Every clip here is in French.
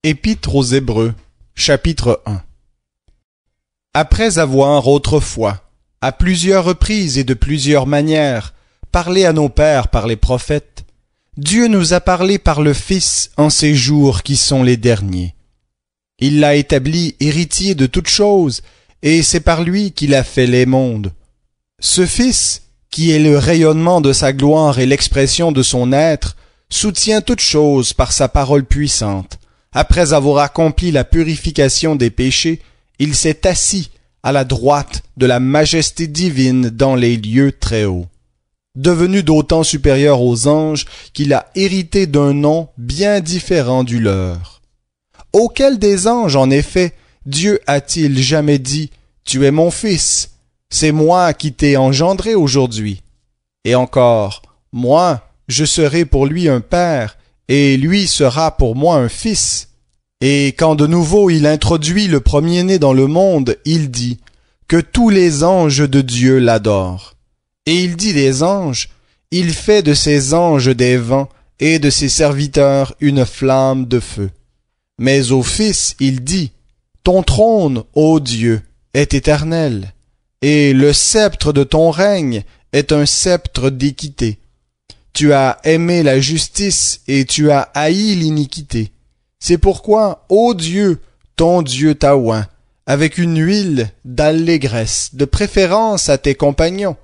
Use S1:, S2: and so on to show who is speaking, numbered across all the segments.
S1: Épître aux Hébreux, chapitre 1. Après avoir autrefois, à plusieurs reprises et de plusieurs manières, parlé à nos pères par les prophètes, Dieu nous a parlé par le Fils en ces jours qui sont les derniers. Il l'a établi héritier de toutes choses, et c'est par lui qu'il a fait les mondes. Ce Fils, qui est le rayonnement de sa gloire et l'expression de son être, soutient toutes choses par sa parole puissante. Après avoir accompli la purification des péchés, il s'est assis à la droite de la majesté divine dans les lieux très hauts. Devenu d'autant supérieur aux anges qu'il a hérité d'un nom bien différent du leur. Auquel des anges, en effet, Dieu a-t-il jamais dit « Tu es mon fils, c'est moi qui t'ai engendré aujourd'hui » Et encore « Moi, je serai pour lui un père, et lui sera pour moi un fils. » Et quand de nouveau il introduit le premier-né dans le monde, il dit que tous les anges de Dieu l'adorent. Et il dit des anges, il fait de ses anges des vents et de ses serviteurs une flamme de feu. Mais au Fils, il dit, ton trône, ô Dieu, est éternel, et le sceptre de ton règne est un sceptre d'équité. Tu as aimé la justice et tu as haï l'iniquité. C'est pourquoi, ô Dieu, ton Dieu t'a oint, avec une huile d'allégresse, de préférence à tes compagnons.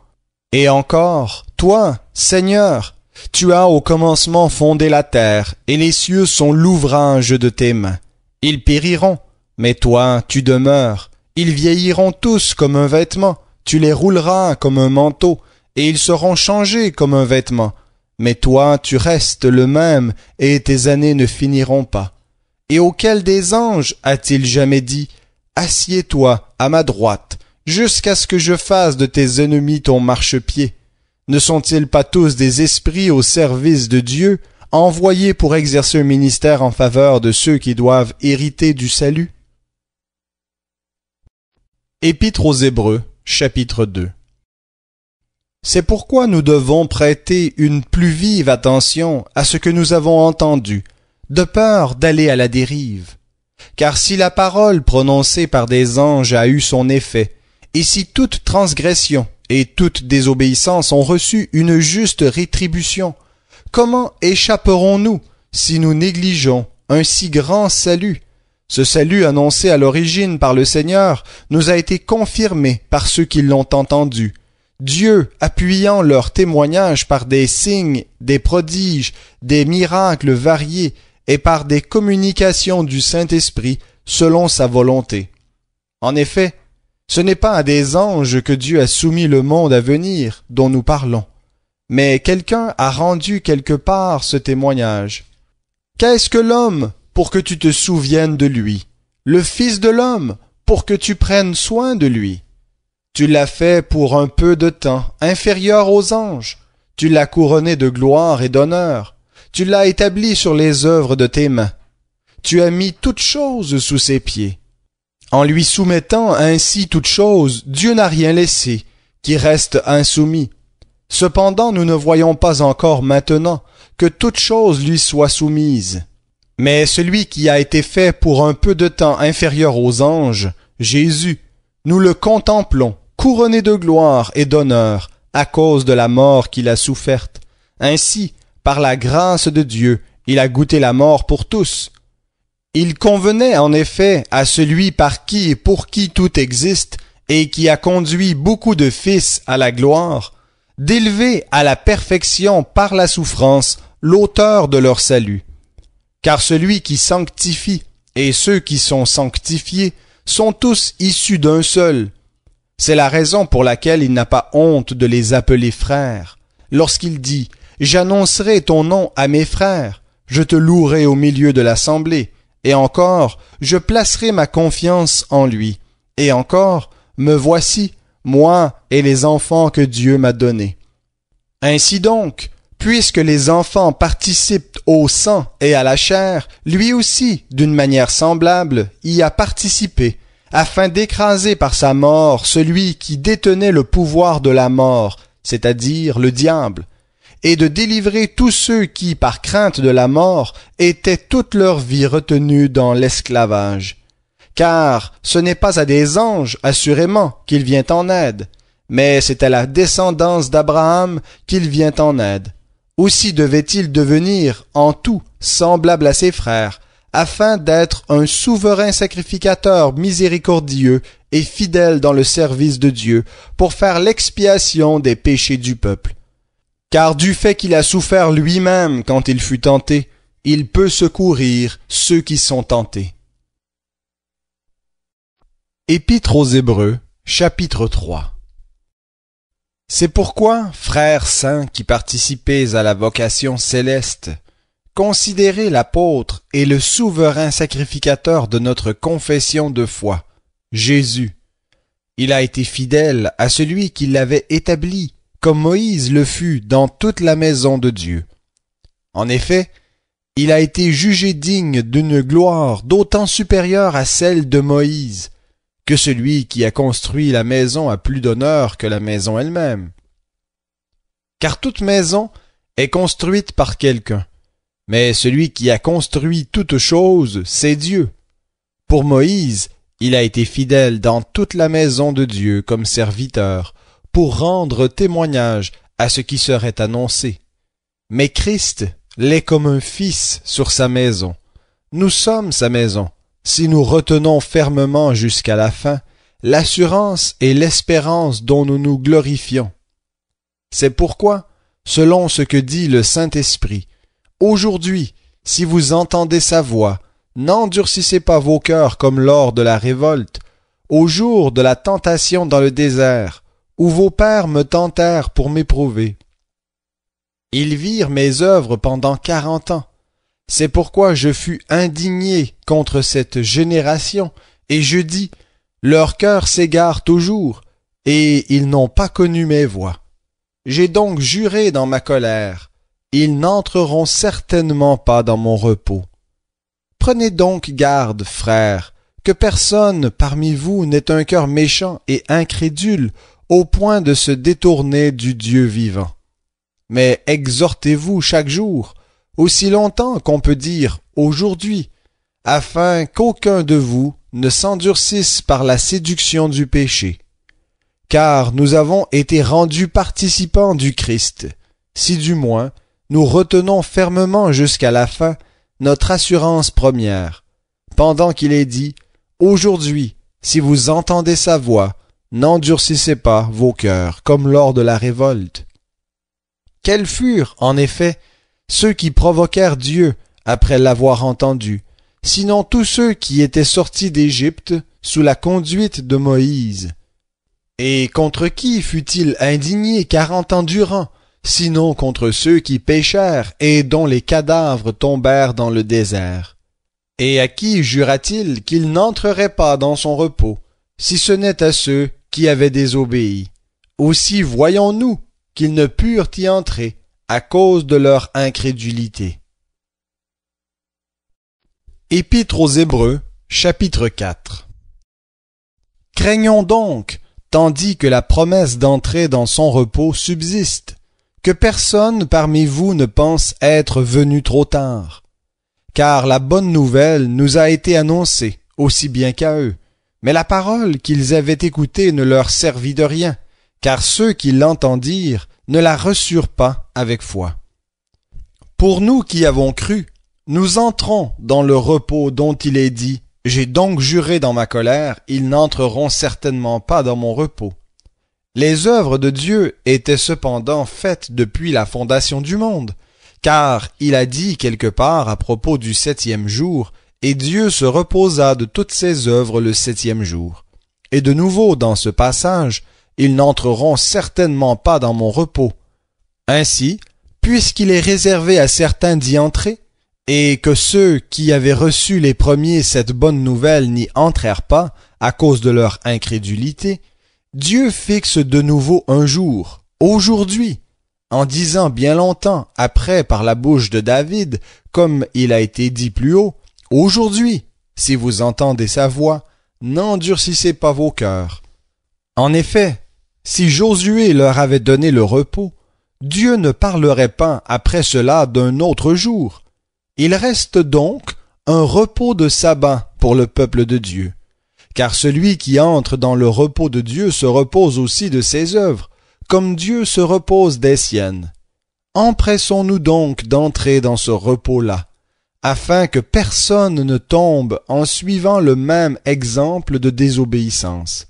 S1: Et encore, toi, Seigneur, tu as au commencement fondé la terre, et les cieux sont l'ouvrage de tes mains. Ils périront, mais toi, tu demeures. Ils vieilliront tous comme un vêtement, tu les rouleras comme un manteau, et ils seront changés comme un vêtement. Mais toi, tu restes le même, et tes années ne finiront pas. Et auquel des anges a-t-il jamais dit, assieds-toi à ma droite, jusqu'à ce que je fasse de tes ennemis ton marchepied? Ne sont-ils pas tous des esprits au service de Dieu, envoyés pour exercer un ministère en faveur de ceux qui doivent hériter du salut? Épître aux Hébreux, chapitre 2. C'est pourquoi nous devons prêter une plus vive attention à ce que nous avons entendu, de peur d'aller à la dérive. Car si la parole prononcée par des anges a eu son effet, et si toute transgression et toute désobéissance ont reçu une juste rétribution, comment échapperons-nous si nous négligeons un si grand salut? Ce salut annoncé à l'origine par le Seigneur nous a été confirmé par ceux qui l'ont entendu. Dieu, appuyant leur témoignage par des signes, des prodiges, des miracles variés, et par des communications du Saint-Esprit selon sa volonté. En effet, ce n'est pas à des anges que Dieu a soumis le monde à venir dont nous parlons, mais quelqu'un a rendu quelque part ce témoignage. Qu'est-ce que l'homme pour que tu te souviennes de lui? Le Fils de l'homme pour que tu prennes soin de lui? Tu l'as fait pour un peu de temps, inférieur aux anges. Tu l'as couronné de gloire et d'honneur. Tu l'as établi sur les œuvres de tes mains. Tu as mis toutes choses sous ses pieds. En lui soumettant ainsi toutes choses, Dieu n'a rien laissé, qui reste insoumis. Cependant, nous ne voyons pas encore maintenant que toutes choses lui soient soumises. Mais celui qui a été fait pour un peu de temps inférieur aux anges, Jésus, nous le contemplons, couronné de gloire et d'honneur, à cause de la mort qu'il a soufferte. Ainsi, par la grâce de Dieu, il a goûté la mort pour tous. Il convenait en effet à celui par qui et pour qui tout existe, et qui a conduit beaucoup de fils à la gloire, d'élever à la perfection par la souffrance l'auteur de leur salut. Car celui qui sanctifie et ceux qui sont sanctifiés sont tous issus d'un seul. C'est la raison pour laquelle il n'a pas honte de les appeler frères, lorsqu'il dit « J'annoncerai ton nom à mes frères, je te louerai au milieu de l'assemblée, et encore, je placerai ma confiance en lui, et encore, me voici, moi et les enfants que Dieu m'a donnés. » Ainsi donc, puisque les enfants participent au sang et à la chair, lui aussi, d'une manière semblable, y a participé, afin d'écraser par sa mort celui qui détenait le pouvoir de la mort, c'est-à-dire le diable, et de délivrer tous ceux qui, par crainte de la mort, étaient toute leur vie retenus dans l'esclavage. Car ce n'est pas à des anges, assurément, qu'il vient en aide, mais c'est à la descendance d'Abraham qu'il vient en aide. Aussi devait-il devenir, en tout, semblable à ses frères, afin d'être un souverain sacrificateur miséricordieux et fidèle dans le service de Dieu, pour faire l'expiation des péchés du peuple. Car du fait qu'il a souffert lui-même quand il fut tenté, il peut secourir ceux qui sont tentés. Épître aux Hébreux, chapitre 3. C'est pourquoi, frères saints qui participez à la vocation céleste, considérez l'apôtre et le souverain sacrificateur de notre confession de foi, Jésus. Il a été fidèle à celui qui l'avait établi, comme Moïse le fut dans toute la maison de Dieu. En effet, il a été jugé digne d'une gloire d'autant supérieure à celle de Moïse, que celui qui a construit la maison a plus d'honneur que la maison elle-même. Car toute maison est construite par quelqu'un, mais celui qui a construit toute chose, c'est Dieu. Pour Moïse, il a été fidèle dans toute la maison de Dieu comme serviteur, pour rendre témoignage à ce qui serait annoncé. Mais Christ l'est comme un fils sur sa maison. Nous sommes sa maison, si nous retenons fermement jusqu'à la fin l'assurance et l'espérance dont nous nous glorifions. C'est pourquoi, selon ce que dit le Saint-Esprit, aujourd'hui, si vous entendez sa voix, n'endurcissez pas vos cœurs comme lors de la révolte, au jour de la tentation dans le désert, où vos pères me tentèrent pour m'éprouver. Ils virent mes œuvres pendant 40 ans. C'est pourquoi je fus indigné contre cette génération, et je dis, leur cœur s'égare toujours, et ils n'ont pas connu mes voies. J'ai donc juré dans ma colère, ils n'entreront certainement pas dans mon repos. Prenez donc garde, frères, que personne parmi vous n'ait un cœur méchant et incrédule au point de se détourner du Dieu vivant. Mais exhortez-vous chaque jour, aussi longtemps qu'on peut dire aujourd'hui, afin qu'aucun de vous ne s'endurcisse par la séduction du péché. Car nous avons été rendus participants du Christ, si du moins nous retenons fermement jusqu'à la fin notre assurance première, pendant qu'il est dit, aujourd'hui, si vous entendez sa voix, n'endurcissez pas vos cœurs comme lors de la révolte. Quels furent, en effet, ceux qui provoquèrent Dieu après l'avoir entendu, sinon tous ceux qui étaient sortis d'Égypte sous la conduite de Moïse? Et contre qui fut-il indigné 40 ans durant, sinon contre ceux qui péchèrent et dont les cadavres tombèrent dans le désert? Et à qui jura-t-il qu'il n'entrerait pas dans son repos, si ce n'est à ceux qui avaient désobéi? Aussi voyons-nous qu'ils ne purent y entrer, à cause de leur incrédulité. Épître aux Hébreux, chapitre 4. Craignons donc, tandis que la promesse d'entrer dans son repos subsiste, que personne parmi vous ne pense être venu trop tard. Car la bonne nouvelle nous a été annoncée, aussi bien qu'à eux, mais la parole qu'ils avaient écoutée ne leur servit de rien, car ceux qui l'entendirent ne la reçurent pas avec foi. Pour nous qui avons cru, nous entrons dans le repos dont il est dit, « J'ai donc juré dans ma colère, ils n'entreront certainement pas dans mon repos. » Les œuvres de Dieu étaient cependant faites depuis la fondation du monde, car il a dit quelque part à propos du 7e jour, « Et Dieu se reposa de toutes ses œuvres le 7e jour. » Et de nouveau dans ce passage, ils n'entreront certainement pas dans mon repos. Ainsi, puisqu'il est réservé à certains d'y entrer, et que ceux qui avaient reçu les premiers cette bonne nouvelle n'y entrèrent pas, à cause de leur incrédulité, Dieu fixe de nouveau un jour, aujourd'hui, en disant bien longtemps après par la bouche de David, comme il a été dit plus haut, « Aujourd'hui, si vous entendez sa voix, n'endurcissez pas vos cœurs. » En effet, si Josué leur avait donné le repos, Dieu ne parlerait pas après cela d'un autre jour. Il reste donc un repos de sabbat pour le peuple de Dieu. Car celui qui entre dans le repos de Dieu se repose aussi de ses œuvres, comme Dieu se repose des siennes. Empressons-nous donc d'entrer dans ce repos-là, afin que personne ne tombe en suivant le même exemple de désobéissance.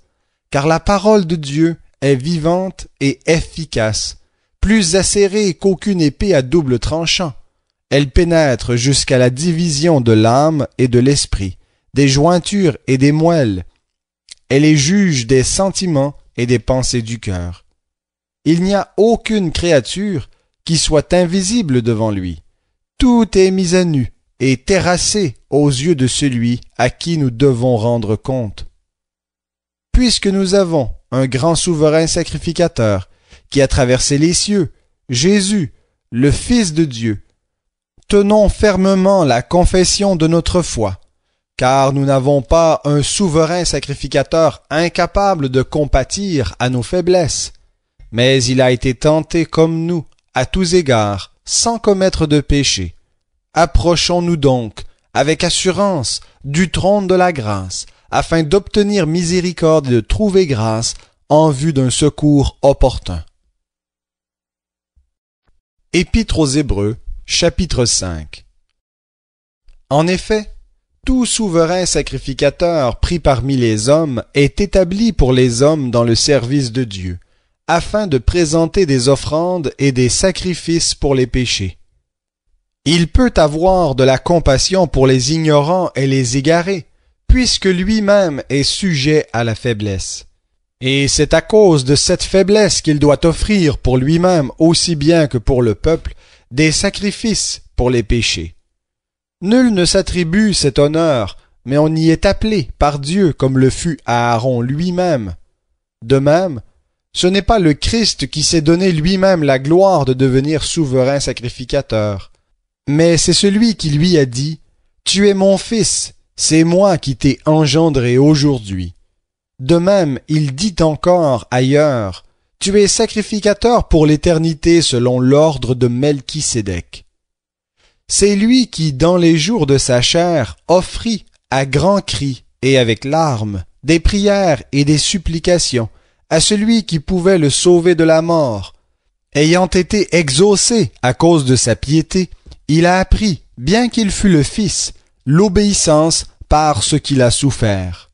S1: Car la parole de Dieu est vivante et efficace, plus acérée qu'aucune épée à double tranchant. Elle pénètre jusqu'à la division de l'âme et de l'esprit, des jointures et des moelles. Elle est juge des sentiments et des pensées du cœur. Il n'y a aucune créature qui soit invisible devant lui. Tout est mis à nu et terrassé aux yeux de celui à qui nous devons rendre compte. Puisque nous avons un grand souverain sacrificateur qui a traversé les cieux, Jésus, le Fils de Dieu, tenons fermement la confession de notre foi, car nous n'avons pas un souverain sacrificateur incapable de compatir à nos faiblesses, mais il a été tenté comme nous, à tous égards, sans commettre de péché. Approchons-nous donc, avec assurance, du trône de la grâce, afin d'obtenir miséricorde et de trouver grâce en vue d'un secours opportun. Épître aux Hébreux, chapitre 5. En effet, tout souverain sacrificateur pris parmi les hommes est établi pour les hommes dans le service de Dieu, afin de présenter des offrandes et des sacrifices pour les péchés. Il peut avoir de la compassion pour les ignorants et les égarés, puisque lui-même est sujet à la faiblesse. Et c'est à cause de cette faiblesse qu'il doit offrir pour lui-même aussi bien que pour le peuple des sacrifices pour les péchés. Nul ne s'attribue cet honneur, mais on y est appelé par Dieu comme le fut Aaron lui-même. De même, ce n'est pas le Christ qui s'est donné lui-même la gloire de devenir souverain sacrificateur, mais c'est celui qui lui a dit « Tu es mon fils, c'est moi qui t'ai engendré aujourd'hui ». De même, il dit encore ailleurs « Tu es sacrificateur pour l'éternité selon l'ordre de Melchisédek ». C'est lui qui, dans les jours de sa chair, offrit à grands cris et avec larmes des prières et des supplications à celui qui pouvait le sauver de la mort. Ayant été exaucé à cause de sa piété, il a appris, bien qu'il fût le Fils, l'obéissance par ce qu'il a souffert.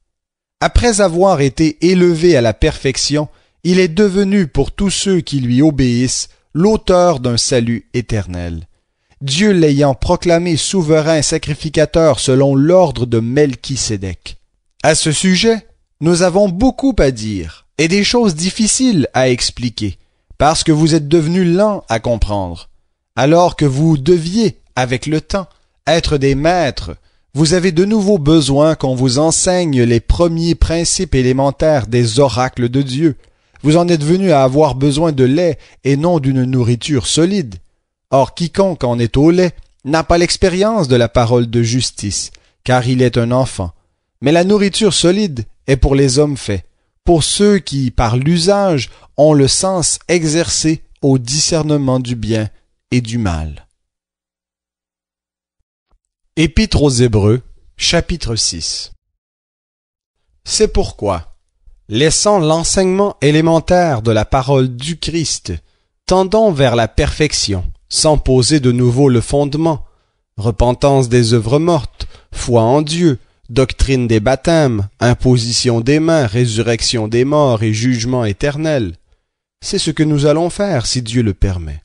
S1: Après avoir été élevé à la perfection, il est devenu pour tous ceux qui lui obéissent l'auteur d'un salut éternel. Dieu l'ayant proclamé souverain sacrificateur selon l'ordre de Melchisédek. À ce sujet, nous avons beaucoup à dire et des choses difficiles à expliquer, parce que vous êtes devenus lents à comprendre. Alors que vous deviez, avec le temps, être des maîtres, vous avez de nouveau besoin qu'on vous enseigne les premiers principes élémentaires des oracles de Dieu. Vous en êtes venus à avoir besoin de lait et non d'une nourriture solide. Or quiconque en est au lait n'a pas l'expérience de la parole de justice, car il est un enfant. Mais la nourriture solide est pour les hommes faits, pour ceux qui, par l'usage, ont le sens exercé au discernement du bien et du mal. Épître aux Hébreux, chapitre 6. C'est pourquoi, laissant l'enseignement élémentaire de la parole du Christ, tendons vers la perfection, sans poser de nouveau le fondement, repentance des œuvres mortes, foi en Dieu, doctrine des baptêmes, imposition des mains, résurrection des morts et jugement éternel. C'est ce que nous allons faire si Dieu le permet.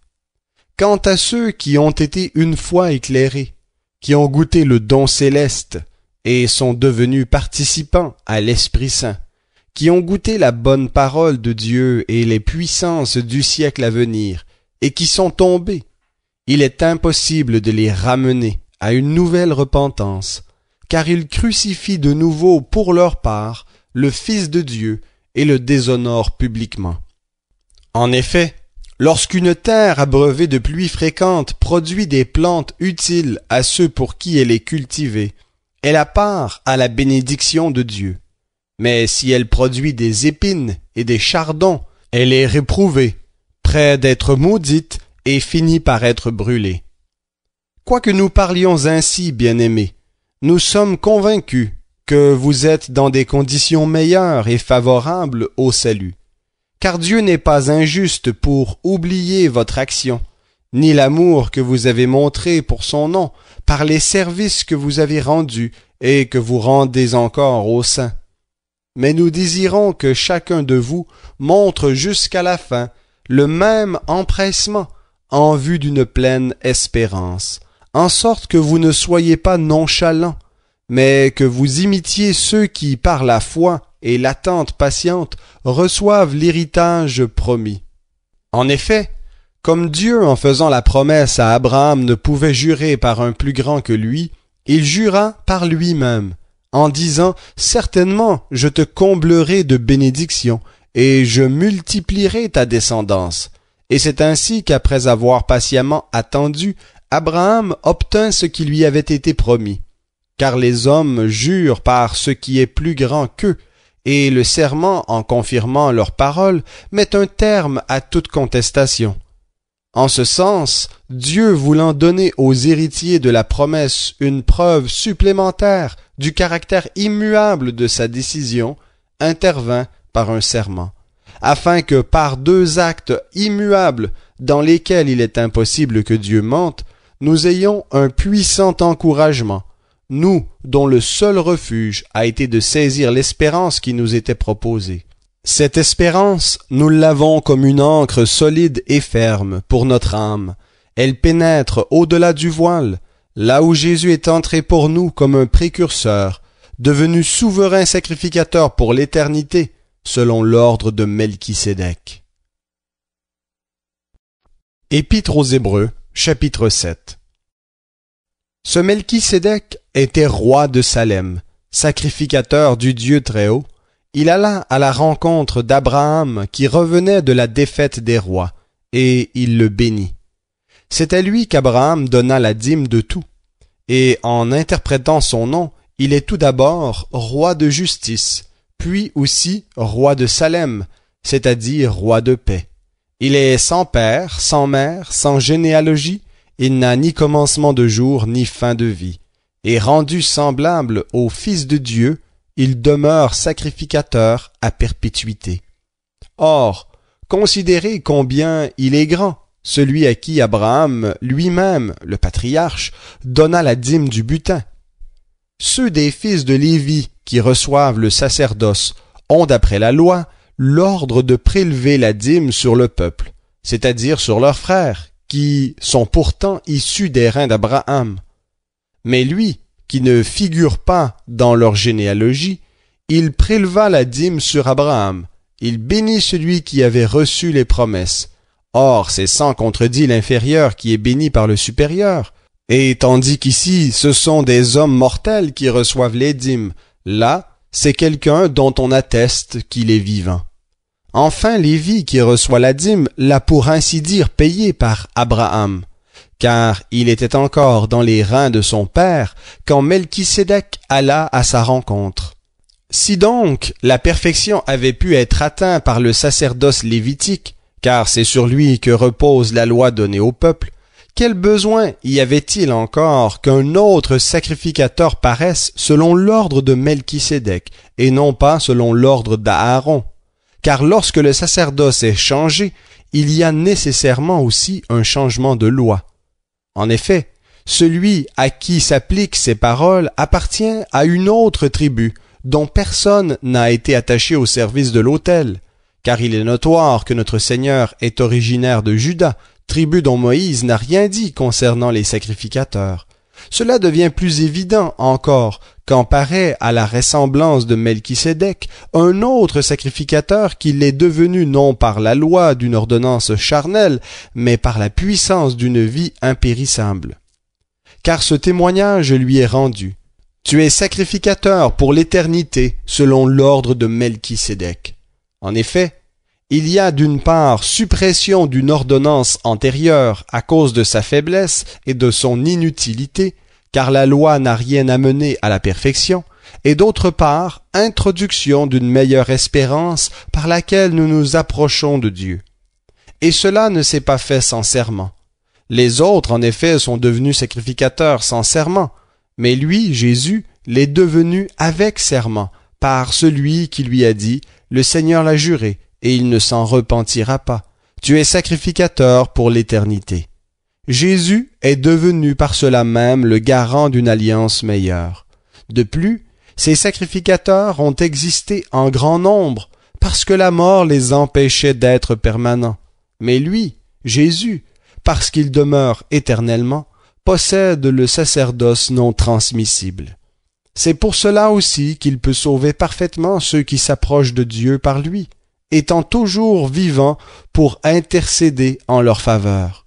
S1: Quant à ceux qui ont été une fois éclairés, qui ont goûté le don céleste et sont devenus participants à l'Esprit Saint, qui ont goûté la bonne parole de Dieu et les puissances du siècle à venir, et qui sont tombés, il est impossible de les ramener à une nouvelle repentance, car ils crucifient de nouveau pour leur part le Fils de Dieu et le déshonorent publiquement. En effet, lorsqu'une terre abreuvée de pluies fréquentes produit des plantes utiles à ceux pour qui elle est cultivée, elle a part à la bénédiction de Dieu. Mais si elle produit des épines et des chardons, elle est réprouvée, près d'être maudite et finit par être brûlée. Quoique nous parlions ainsi, bien-aimés, nous sommes convaincus que vous êtes dans des conditions meilleures et favorables au salut. Car Dieu n'est pas injuste pour oublier votre action, ni l'amour que vous avez montré pour son nom, par les services que vous avez rendus et que vous rendez encore aux saints. Mais nous désirons que chacun de vous montre jusqu'à la fin le même empressement en vue d'une pleine espérance, en sorte que vous ne soyez pas nonchalants, mais que vous imitiez ceux qui, par la foi et l'attente patiente, reçoivent l'héritage promis. En effet, comme Dieu, en faisant la promesse à Abraham, ne pouvait jurer par un plus grand que lui, il jura par lui-même, en disant « Certainement, je te comblerai de bénédictions, et je multiplierai ta descendance. » Et c'est ainsi qu'après avoir patiemment attendu, Abraham obtint ce qui lui avait été promis. Car les hommes jurent par ce qui est plus grand qu'eux, et le serment, en confirmant leur parole, met un terme à toute contestation. En ce sens, Dieu voulant donner aux héritiers de la promesse une preuve supplémentaire du caractère immuable de sa décision, intervint par un serment, afin que par deux actes immuables dans lesquels il est impossible que Dieu mente, nous ayons un puissant encouragement, nous dont le seul refuge a été de saisir l'espérance qui nous était proposée. Cette espérance, nous l'avons comme une ancre solide et ferme pour notre âme. Elle pénètre au-delà du voile, là où Jésus est entré pour nous comme un précurseur, devenu souverain sacrificateur pour l'éternité, selon l'ordre de Melchisédek. Épître aux Hébreux, chapitre 7. Ce Melchisédek était roi de Salem, sacrificateur du Dieu Très-Haut. Il alla à la rencontre d'Abraham qui revenait de la défaite des rois, et il le bénit. C'est à lui qu'Abraham donna la dîme de tout, et en interprétant son nom, il est tout d'abord roi de justice, puis aussi roi de Salem, c'est-à-dire roi de paix. Il est sans père, sans mère, sans généalogie, il n'a ni commencement de jour ni fin de vie, et rendu semblable au Fils de Dieu, il demeure sacrificateur à perpétuité. Or, considérez combien il est grand, celui à qui Abraham lui-même, le patriarche, donna la dîme du butin. Ceux des fils de Lévi qui reçoivent le sacerdoce ont, d'après la loi, l'ordre de prélever la dîme sur le peuple, c'est-à-dire sur leurs frères, qui sont pourtant issus des reins d'Abraham. Mais lui, qui ne figure pas dans leur généalogie, il préleva la dîme sur Abraham. Il bénit celui qui avait reçu les promesses. Or, c'est sans contredit l'inférieur qui est béni par le supérieur. Et tandis qu'ici, ce sont des hommes mortels qui reçoivent les dîmes, là, c'est quelqu'un dont on atteste qu'il est vivant. Enfin, Lévi qui reçoit la dîme l'a pour ainsi dire payée par Abraham, car il était encore dans les reins de son père quand Melchisédek alla à sa rencontre. Si donc la perfection avait pu être atteinte par le sacerdoce lévitique, car c'est sur lui que repose la loi donnée au peuple, quel besoin y avait-il encore qu'un autre sacrificateur paraisse selon l'ordre de Melchisédek, et non pas selon l'ordre d'Aaron? Car lorsque le sacerdoce est changé, il y a nécessairement aussi un changement de loi. En effet, celui à qui s'appliquent ces paroles appartient à une autre tribu, dont personne n'a été attaché au service de l'autel, car il est notoire que notre Seigneur est originaire de Juda, tribu dont Moïse n'a rien dit concernant les sacrificateurs. Cela devient plus évident encore quand paraît à la ressemblance de Melchisédek un autre sacrificateur qui l'est devenu non par la loi d'une ordonnance charnelle, mais par la puissance d'une vie impérissable. Car ce témoignage lui est rendu. Tu es sacrificateur pour l'éternité selon l'ordre de Melchisédek. En effet, il y a d'une part suppression d'une ordonnance antérieure à cause de sa faiblesse et de son inutilité, car la loi n'a rien amené à la perfection, et d'autre part introduction d'une meilleure espérance par laquelle nous nous approchons de Dieu. et cela ne s'est pas fait sans serment. Les autres, en effet, sont devenus sacrificateurs sans serment, mais lui, Jésus, l'est devenu avec serment, par celui qui lui a dit, « Le Seigneur l'a juré, et il ne s'en repentira pas. Tu es sacrificateur pour l'éternité. » Jésus est devenu par cela même le garant d'une alliance meilleure. De plus, ces sacrificateurs ont existé en grand nombre, parce que la mort les empêchait d'être permanents. Mais lui, Jésus, parce qu'il demeure éternellement, possède le sacerdoce non transmissible. C'est pour cela aussi qu'il peut sauver parfaitement ceux qui s'approchent de Dieu par lui, étant toujours vivant pour intercéder en leur faveur.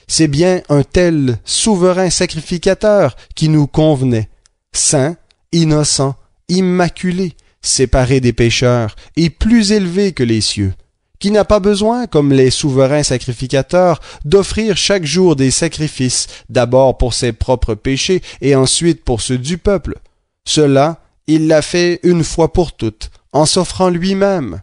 S1: C'est bien un tel souverain sacrificateur qui nous convenait, saint, innocent, immaculé, séparé des pécheurs et plus élevé que les cieux, qui n'a pas besoin, comme les souverains sacrificateurs, d'offrir chaque jour des sacrifices, d'abord pour ses propres péchés et ensuite pour ceux du peuple. Cela, il l'a fait une fois pour toutes, en s'offrant lui-même.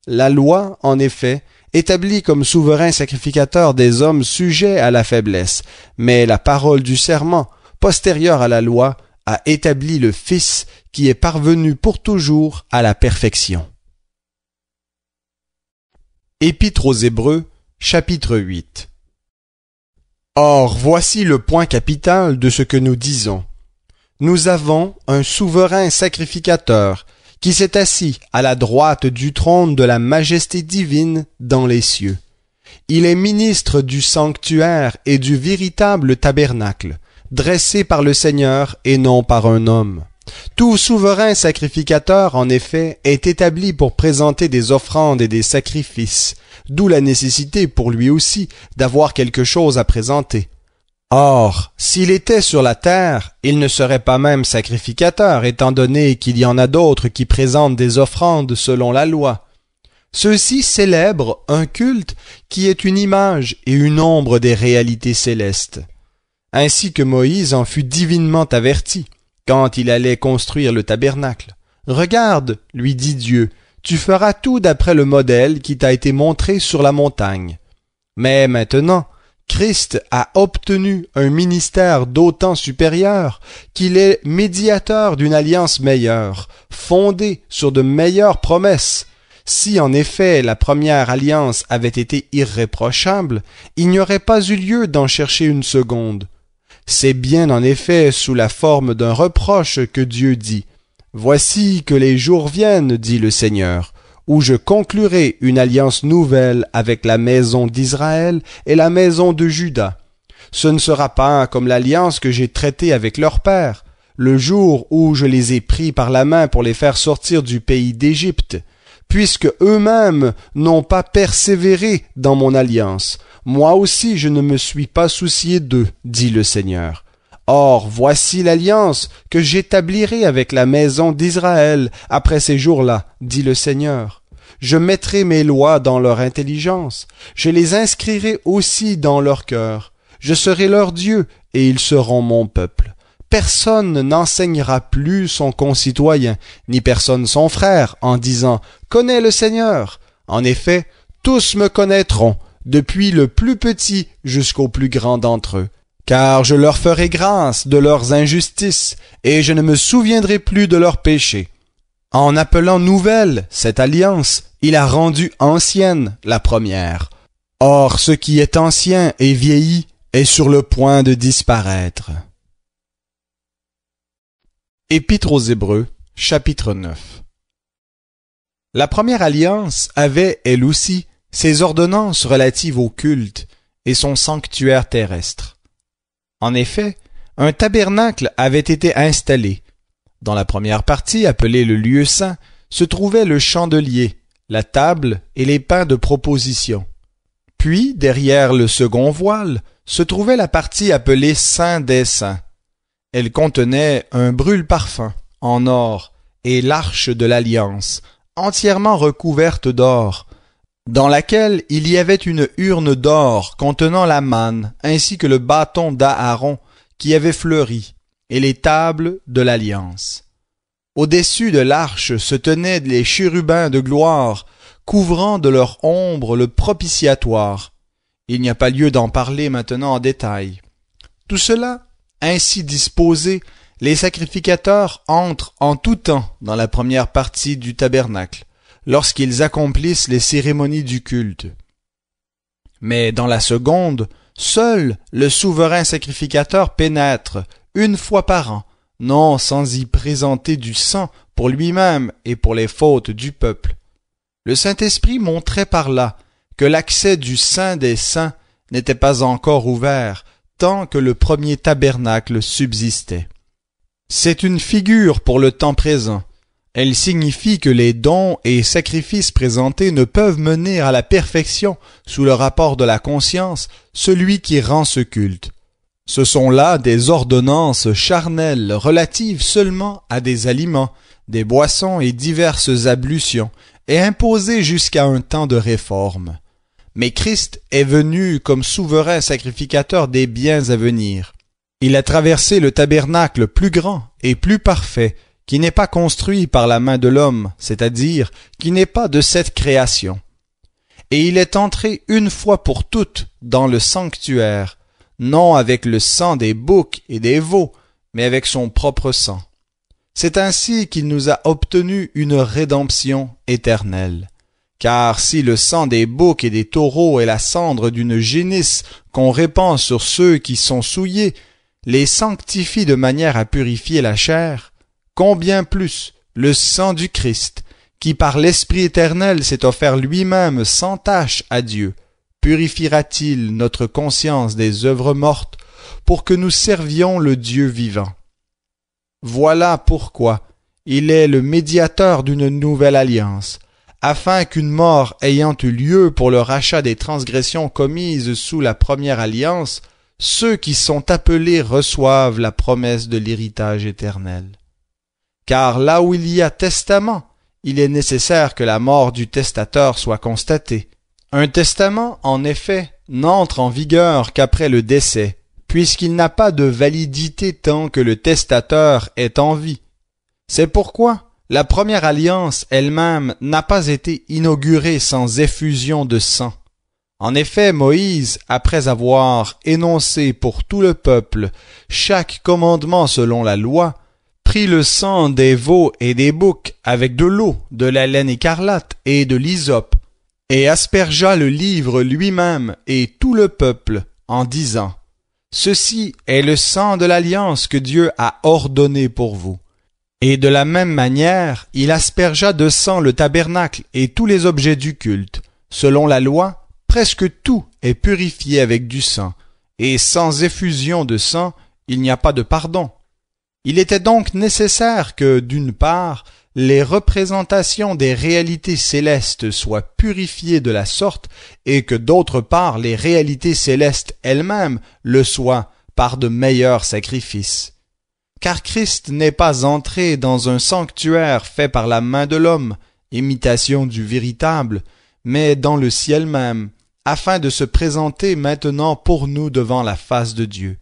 S1: La loi, en effet, établit comme souverain sacrificateur des hommes sujets à la faiblesse, mais la parole du serment, postérieure à la loi, a établi le Fils qui est parvenu pour toujours à la perfection. Épître aux Hébreux, chapitre 8. Or, voici le point capital de ce que nous disons. Nous avons un souverain sacrificateur qui s'est assis à la droite du trône de la majesté divine dans les cieux. Il est ministre du sanctuaire et du véritable tabernacle, dressé par le Seigneur et non par un homme. Tout souverain sacrificateur, en effet, est établi pour présenter des offrandes et des sacrifices, d'où la nécessité pour lui aussi d'avoir quelque chose à présenter. Or, s'il était sur la terre, il ne serait pas même sacrificateur, étant donné qu'il y en a d'autres qui présentent des offrandes selon la loi. Ceux-ci célèbrent un culte qui est une image et une ombre des réalités célestes. Ainsi que Moïse en fut divinement averti, quand il allait construire le tabernacle. « Regarde, lui dit Dieu, tu feras tout d'après le modèle qui t'a été montré sur la montagne. » Mais maintenant, Christ a obtenu un ministère d'autant supérieur qu'il est médiateur d'une alliance meilleure, fondée sur de meilleures promesses. Si en effet la première alliance avait été irréprochable, il n'y aurait pas eu lieu d'en chercher une seconde. C'est bien en effet sous la forme d'un reproche que Dieu dit « Voici que les jours viennent, dit le Seigneur, où je conclurai une alliance nouvelle avec la maison d'Israël et la maison de Juda. Ce ne sera pas comme l'alliance que j'ai traitée avec leur père, le jour où je les ai pris par la main pour les faire sortir du pays d'Égypte, puisque eux-mêmes n'ont pas persévéré dans mon alliance. Moi aussi je ne me suis pas soucié d'eux, dit le Seigneur. Or, voici l'alliance que j'établirai avec la maison d'Israël après ces jours-là, dit le Seigneur. Je mettrai mes lois dans leur intelligence, je les inscrirai aussi dans leur cœur. Je serai leur Dieu, et ils seront mon peuple. Personne n'enseignera plus son concitoyen, ni personne son frère, en disant « Connais le Seigneur ». En effet, tous me connaîtront, depuis le plus petit jusqu'au plus grand d'entre eux. Car je leur ferai grâce de leurs injustices, et je ne me souviendrai plus de leurs péchés. En appelant nouvelle cette alliance, il a rendu ancienne la première. Or, ce qui est ancien et vieilli est sur le point de disparaître. Épître aux Hébreux, chapitre 9. La première alliance avait, elle aussi, ses ordonnances relatives au culte et son sanctuaire terrestre. En effet, un tabernacle avait été installé. Dans la première partie, appelée le lieu saint, se trouvait le chandelier, la table et les pains de proposition. Puis, derrière le second voile, se trouvait la partie appelée Saint des Saints. Elle contenait un brûle-parfum en or et l'arche de l'Alliance, entièrement recouverte d'or, dans laquelle il y avait une urne d'or contenant la manne, ainsi que le bâton d'Aaron qui avait fleuri, et les tables de l'Alliance. Au-dessus de l'arche se tenaient les chérubins de gloire, couvrant de leur ombre le propitiatoire. Il n'y a pas lieu d'en parler maintenant en détail. Tout cela, ainsi disposé, les sacrificateurs entrent en tout temps dans la première partie du tabernacle, lorsqu'ils accomplissent les cérémonies du culte. Mais dans la seconde, seul le souverain sacrificateur pénètre une fois par an, non sans y présenter du sang pour lui-même et pour les fautes du peuple. Le Saint-Esprit montrait par là que l'accès du Saint des Saints n'était pas encore ouvert tant que le premier tabernacle subsistait. C'est une figure pour le temps présent. Elle signifie que les dons et sacrifices présentés ne peuvent mener à la perfection sous le rapport de la conscience celui qui rend ce culte. Ce sont là des ordonnances charnelles relatives seulement à des aliments, des boissons et diverses ablutions, et imposées jusqu'à un temps de réforme. Mais Christ est venu comme souverain sacrificateur des biens à venir. Il a traversé le tabernacle plus grand et plus parfait, qui n'est pas construit par la main de l'homme, c'est-à-dire qui n'est pas de cette création. Et il est entré une fois pour toutes dans le sanctuaire, non avec le sang des boucs et des veaux, mais avec son propre sang. C'est ainsi qu'il nous a obtenu une rédemption éternelle. Car si le sang des boucs et des taureaux est la cendre d'une génisse qu'on répand sur ceux qui sont souillés, les sanctifie de manière à purifier la chair, combien plus le sang du Christ, qui par l'Esprit éternel s'est offert lui-même sans tache à Dieu, purifiera-t-il notre conscience des œuvres mortes pour que nous servions le Dieu vivant. Voilà pourquoi il est le médiateur d'une nouvelle alliance, afin qu'une mort ayant eu lieu pour le rachat des transgressions commises sous la première alliance, ceux qui sont appelés reçoivent la promesse de l'héritage éternel. Car là où il y a testament, il est nécessaire que la mort du testateur soit constatée. Un testament, en effet, n'entre en vigueur qu'après le décès, puisqu'il n'a pas de validité tant que le testateur est en vie. C'est pourquoi la première alliance elle-même n'a pas été inaugurée sans effusion de sang. En effet, Moïse, après avoir énoncé pour tout le peuple chaque commandement selon la loi, prit le sang des veaux et des boucs avec de l'eau, de la laine écarlate et de l'hysope, et aspergea le livre lui-même et tout le peuple, en disant « Ceci est le sang de l'alliance que Dieu a ordonné pour vous. » Et de la même manière, il aspergea de sang le tabernacle et tous les objets du culte. Selon la loi, presque tout est purifié avec du sang, et sans effusion de sang, il n'y a pas de pardon. Il était donc nécessaire que, d'une part, les représentations des réalités célestes soient purifiées de la sorte, et que d'autre part les réalités célestes elles-mêmes le soient par de meilleurs sacrifices. Car Christ n'est pas entré dans un sanctuaire fait par la main de l'homme, imitation du véritable, mais dans le ciel même, afin de se présenter maintenant pour nous devant la face de Dieu.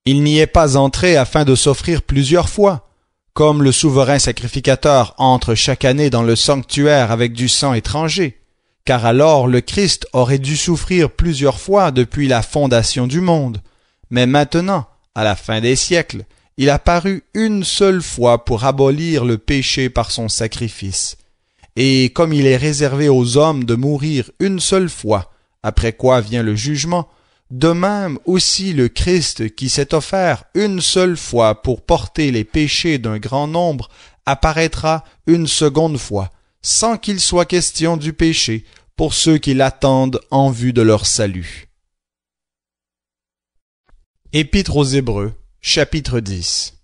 S1: Il n'y est pas entré afin de s'offrir plusieurs fois, comme le souverain sacrificateur entre chaque année dans le sanctuaire avec du sang étranger, car alors le Christ aurait dû souffrir plusieurs fois depuis la fondation du monde. Mais maintenant, à la fin des siècles, il a paru une seule fois pour abolir le péché par son sacrifice. Et comme il est réservé aux hommes de mourir une seule fois, après quoi vient le jugement, de même aussi le Christ qui s'est offert une seule fois pour porter les péchés d'un grand nombre apparaîtra une seconde fois, sans qu'il soit question du péché, pour ceux qui l'attendent en vue de leur salut. Épître aux Hébreux, chapitre 10.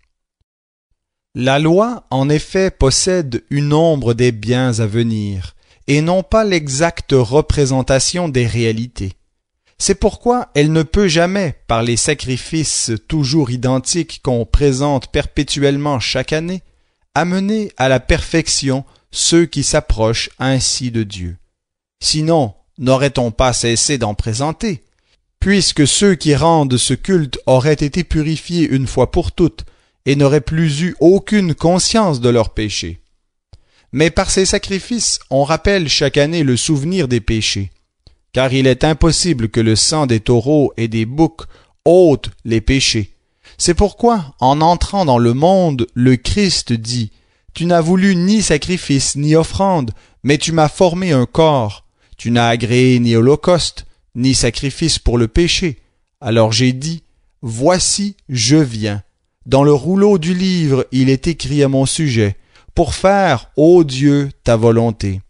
S1: La loi, en effet, possède une ombre des biens à venir, et non pas l'exacte représentation des réalités. C'est pourquoi elle ne peut jamais, par les sacrifices toujours identiques qu'on présente perpétuellement chaque année, amener à la perfection ceux qui s'approchent ainsi de Dieu. Sinon, n'aurait-on pas cessé d'en présenter, puisque ceux qui rendent ce culte auraient été purifiés une fois pour toutes, et n'auraient plus eu aucune conscience de leurs péchés. Mais par ces sacrifices, on rappelle chaque année le souvenir des péchés. car il est impossible que le sang des taureaux et des boucs ôte les péchés. C'est pourquoi, en entrant dans le monde, le Christ dit, « Tu n'as voulu ni sacrifice ni offrande, mais tu m'as formé un corps. Tu n'as agréé ni holocauste, ni sacrifice pour le péché. Alors j'ai dit, « Voici, je viens. » Dans le rouleau du livre, il est écrit à mon sujet, pour faire, ô Dieu, ta volonté.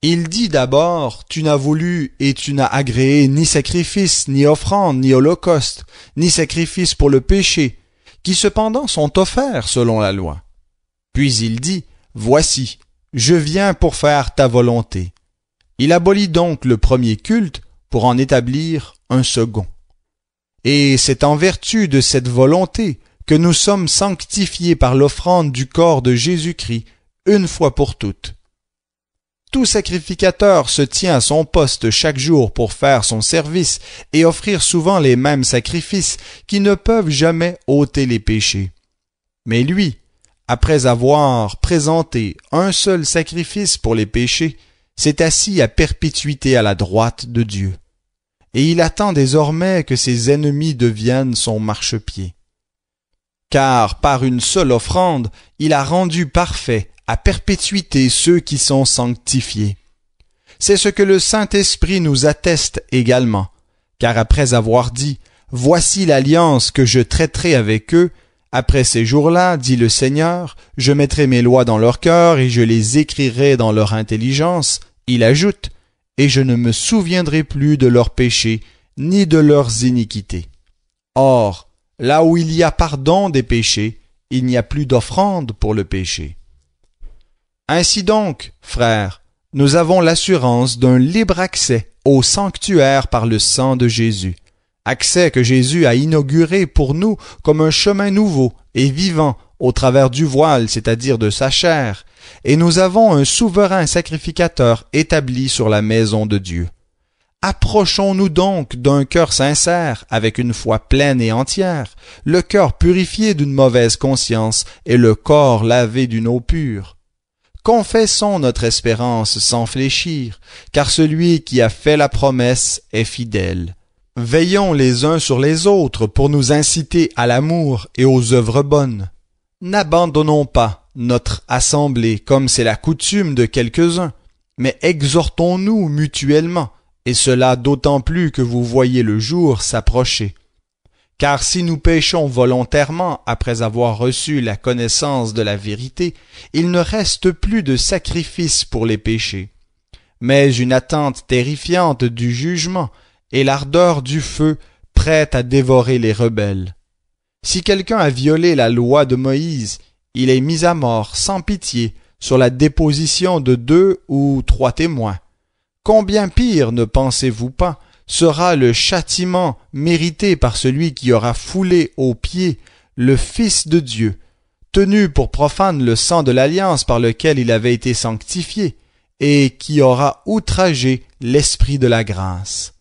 S1: Il dit d'abord, tu n'as voulu et tu n'as agréé ni sacrifice, ni offrande, ni holocauste, ni sacrifice pour le péché, qui cependant sont offerts selon la loi. Puis il dit, voici, je viens pour faire ta volonté. Il abolit donc le premier culte pour en établir un second. Et c'est en vertu de cette volonté que nous sommes sanctifiés par l'offrande du corps de Jésus-Christ une fois pour toutes. Tout sacrificateur se tient à son poste chaque jour pour faire son service et offrir souvent les mêmes sacrifices qui ne peuvent jamais ôter les péchés. Mais lui, après avoir présenté un seul sacrifice pour les péchés, s'est assis à perpétuité à la droite de Dieu. Et il attend désormais que ses ennemis deviennent son marchepied. Car par une seule offrande, il a rendu parfait à perpétuité ceux qui sont sanctifiés. C'est ce que le Saint-Esprit nous atteste également, car après avoir dit « Voici l'alliance que je traiterai avec eux », après ces jours-là, dit le Seigneur, je mettrai mes lois dans leur cœur et je les écrirai dans leur intelligence, il ajoute « Et je ne me souviendrai plus de leurs péchés, ni de leurs iniquités. » Or, là où il y a pardon des péchés, il n'y a plus d'offrande pour le péché. Ainsi donc, frères, nous avons l'assurance d'un libre accès au sanctuaire par le sang de Jésus, accès que Jésus a inauguré pour nous comme un chemin nouveau et vivant au travers du voile, c'est-à-dire de sa chair, et nous avons un souverain sacrificateur établi sur la maison de Dieu. Approchons-nous donc d'un cœur sincère, avec une foi pleine et entière, le cœur purifié d'une mauvaise conscience et le corps lavé d'une eau pure. Confessons notre espérance sans fléchir, car celui qui a fait la promesse est fidèle. Veillons les uns sur les autres pour nous inciter à l'amour et aux œuvres bonnes. N'abandonnons pas notre assemblée comme c'est la coutume de quelques-uns, mais exhortons-nous mutuellement, et cela d'autant plus que vous voyez le jour s'approcher. Car si nous péchons volontairement après avoir reçu la connaissance de la vérité, il ne reste plus de sacrifice pour les péchés, mais une attente terrifiante du jugement et l'ardeur du feu prête à dévorer les rebelles. Si quelqu'un a violé la loi de Moïse, il est mis à mort sans pitié sur la déposition de 2 ou 3 témoins. Combien pire, ne pensez-vous pas, sera le châtiment mérité par celui qui aura foulé aux pieds le Fils de Dieu, tenu pour profane le sang de l'alliance par lequel il avait été sanctifié, et qui aura outragé l'Esprit de la grâce.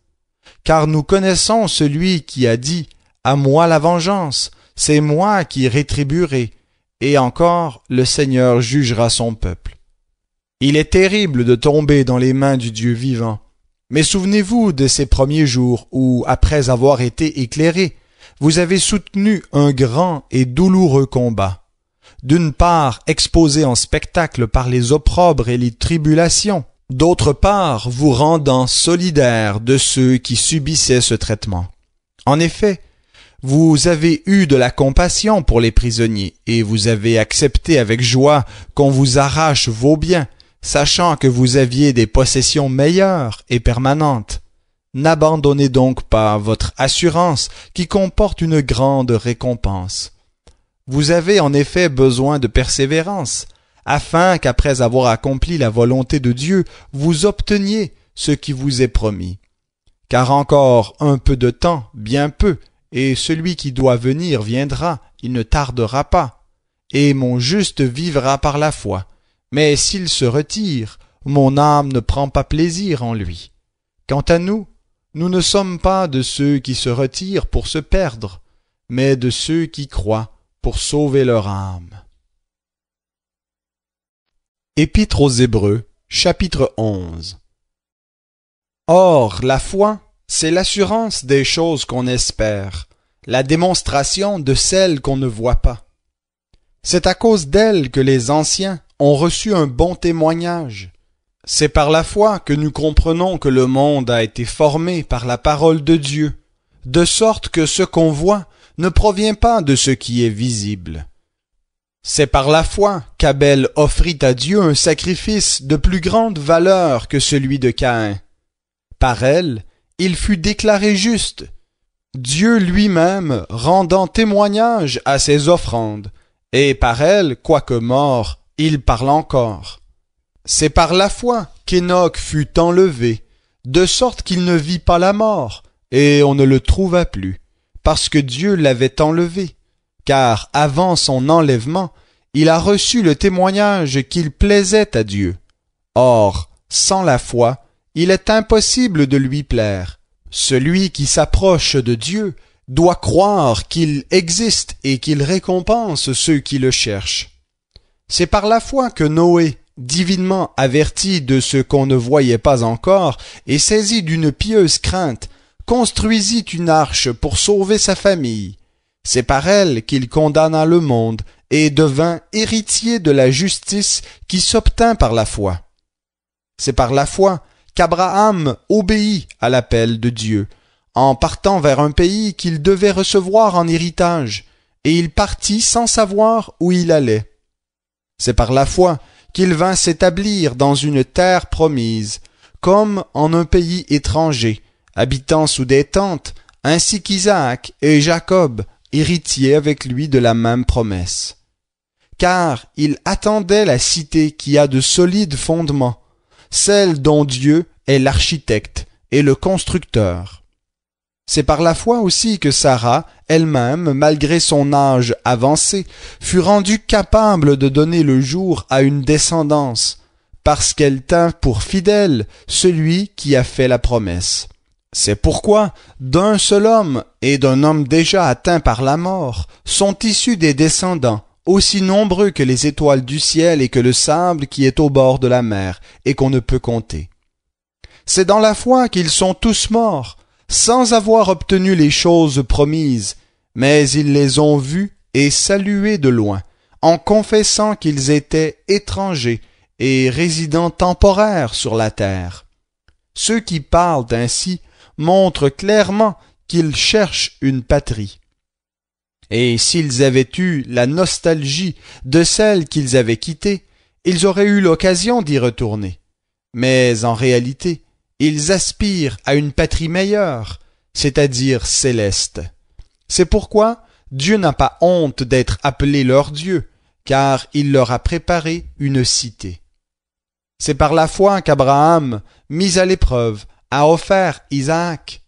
S1: Car nous connaissons celui qui a dit « À moi la vengeance, c'est moi qui rétribuerai », et encore le Seigneur jugera son peuple. Il est terrible de tomber dans les mains du Dieu vivant. Mais souvenez-vous de ces premiers jours où, après avoir été éclairés, vous avez soutenu un grand et douloureux combat. D'une part, exposé en spectacle par les opprobres et les tribulations, d'autre part, vous rendant solidaire de ceux qui subissaient ce traitement. En effet, vous avez eu de la compassion pour les prisonniers et vous avez accepté avec joie qu'on vous arrache vos biens, sachant que vous aviez des possessions meilleures et permanentes. N'abandonnez donc pas votre assurance qui comporte une grande récompense. Vous avez en effet besoin de persévérance, afin qu'après avoir accompli la volonté de Dieu, vous obteniez ce qui vous est promis. Car encore un peu de temps, bien peu, et celui qui doit venir viendra, il ne tardera pas, et mon juste vivra par la foi. Mais s'il se retire, mon âme ne prend pas plaisir en lui. Quant à nous, nous ne sommes pas de ceux qui se retirent pour se perdre, mais de ceux qui croient pour sauver leur âme. Épître aux Hébreux, chapitre 11. Or, la foi, c'est l'assurance des choses qu'on espère, la démonstration de celles qu'on ne voit pas. C'est à cause d'elle que les anciens ont reçu un bon témoignage. C'est par la foi que nous comprenons que le monde a été formé par la parole de Dieu, de sorte que ce qu'on voit ne provient pas de ce qui est visible. C'est par la foi qu'Abel offrit à Dieu un sacrifice de plus grande valeur que celui de Caïn. Par elle, il fut déclaré juste, Dieu lui-même rendant témoignage à ses offrandes, et par elle, quoique mort, il parle encore. C'est par la foi qu'Énoch fut enlevé, de sorte qu'il ne vit pas la mort, et on ne le trouva plus, parce que Dieu l'avait enlevé, car avant son enlèvement, il a reçu le témoignage qu'il plaisait à Dieu. Or, sans la foi, il est impossible de lui plaire. Celui qui s'approche de Dieu doit croire qu'il existe et qu'il récompense ceux qui le cherchent. C'est par la foi que Noé, divinement averti de ce qu'on ne voyait pas encore et saisi d'une pieuse crainte, construisit une arche pour sauver sa famille. C'est par elle qu'il condamna le monde et devint héritier de la justice qui s'obtint par la foi. C'est par la foi qu'Abraham obéit à l'appel de Dieu, en partant vers un pays qu'il devait recevoir en héritage, et il partit sans savoir où il allait. C'est par la foi qu'il vint s'établir dans une terre promise, comme en un pays étranger, habitant sous des tentes, ainsi qu'Isaac et Jacob, héritiers avec lui de la même promesse. Car il attendait la cité qui a de solides fondements, celle dont Dieu est l'architecte et le constructeur. C'est par la foi aussi que Sarah, elle-même, malgré son âge avancé, fut rendue capable de donner le jour à une descendance, parce qu'elle tint pour fidèle celui qui a fait la promesse. C'est pourquoi, d'un seul homme et d'un homme déjà atteint par la mort, sont issus des descendants, aussi nombreux que les étoiles du ciel et que le sable qui est au bord de la mer, et qu'on ne peut compter. C'est dans la foi qu'ils sont tous morts, sans avoir obtenu les choses promises, mais ils les ont vues et saluées de loin, en confessant qu'ils étaient étrangers et résidents temporaires sur la terre. Ceux qui parlent ainsi montrent clairement qu'ils cherchent une patrie. Et s'ils avaient eu la nostalgie de celle qu'ils avaient quittée, ils auraient eu l'occasion d'y retourner. Mais en réalité, ils aspirent à une patrie meilleure, c'est-à-dire céleste. C'est pourquoi Dieu n'a pas honte d'être appelé leur Dieu, car il leur a préparé une cité. C'est par la foi qu'Abraham, mis à l'épreuve, a offert Isaac.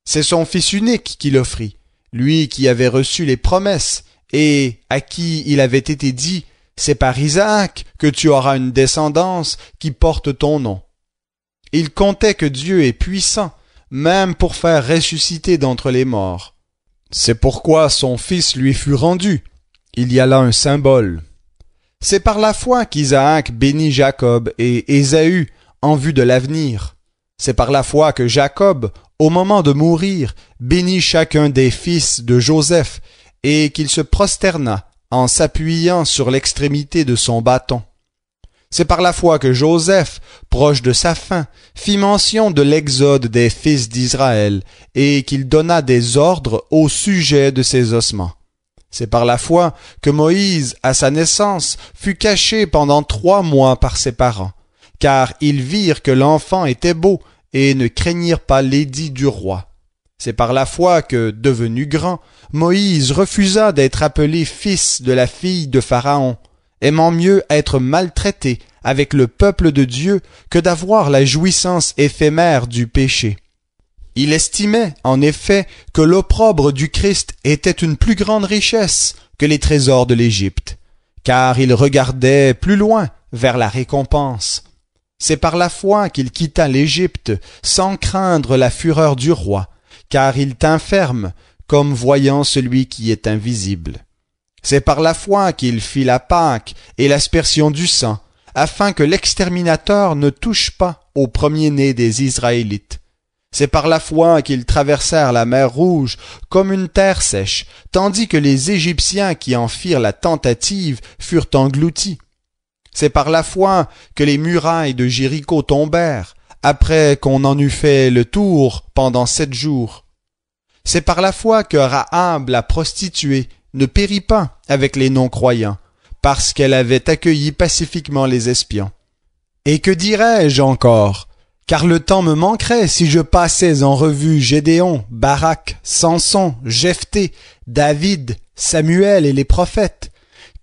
S1: C'est son fils unique qu'il offrit, lui qui avait reçu les promesses, et à qui il avait été dit, c'est par Isaac que tu auras une descendance qui porte ton nom. Il comptait que Dieu est puissant, même pour faire ressusciter d'entre les morts. C'est pourquoi son fils lui fut rendu. Il y a là un symbole. C'est par la foi qu'Isaac bénit Jacob et Ésaü en vue de l'avenir. C'est par la foi que Jacob, au moment de mourir, bénit chacun des fils de Joseph et qu'il se prosterna en s'appuyant sur l'extrémité de son bâton. C'est par la foi que Joseph, proche de sa fin, fit mention de l'exode des fils d'Israël et qu'il donna des ordres au sujet de ses ossements. C'est par la foi que Moïse, à sa naissance, fut caché pendant 3 mois par ses parents, car ils virent que l'enfant était beau et ne craignirent pas l'édit du roi. C'est par la foi que, devenu grand, Moïse refusa d'être appelé fils de la fille de Pharaon, aimant mieux être maltraité avec le peuple de Dieu que d'avoir la jouissance éphémère du péché. Il estimait, en effet, que l'opprobre du Christ était une plus grande richesse que les trésors de l'Égypte, car il regardait plus loin vers la récompense. C'est par la foi qu'il quitta l'Égypte sans craindre la fureur du roi, car il tint ferme, comme voyant celui qui est invisible. C'est par la foi qu'il fit la Pâque et l'aspersion du sang, afin que l'exterminateur ne touche pas au premier-né des Israélites. C'est par la foi qu'ils traversèrent la mer Rouge comme une terre sèche, tandis que les Égyptiens qui en firent la tentative furent engloutis. C'est par la foi que les murailles de Jéricho tombèrent, après qu'on en eut fait le tour pendant 7 jours. C'est par la foi que Rahab la prostituée ne périt pas avec les non-croyants, parce qu'elle avait accueilli pacifiquement les espions. Et que dirais-je encore? Car le temps me manquerait si je passais en revue Gédéon, Barak, Samson, Jephthé, David, Samuel et les prophètes,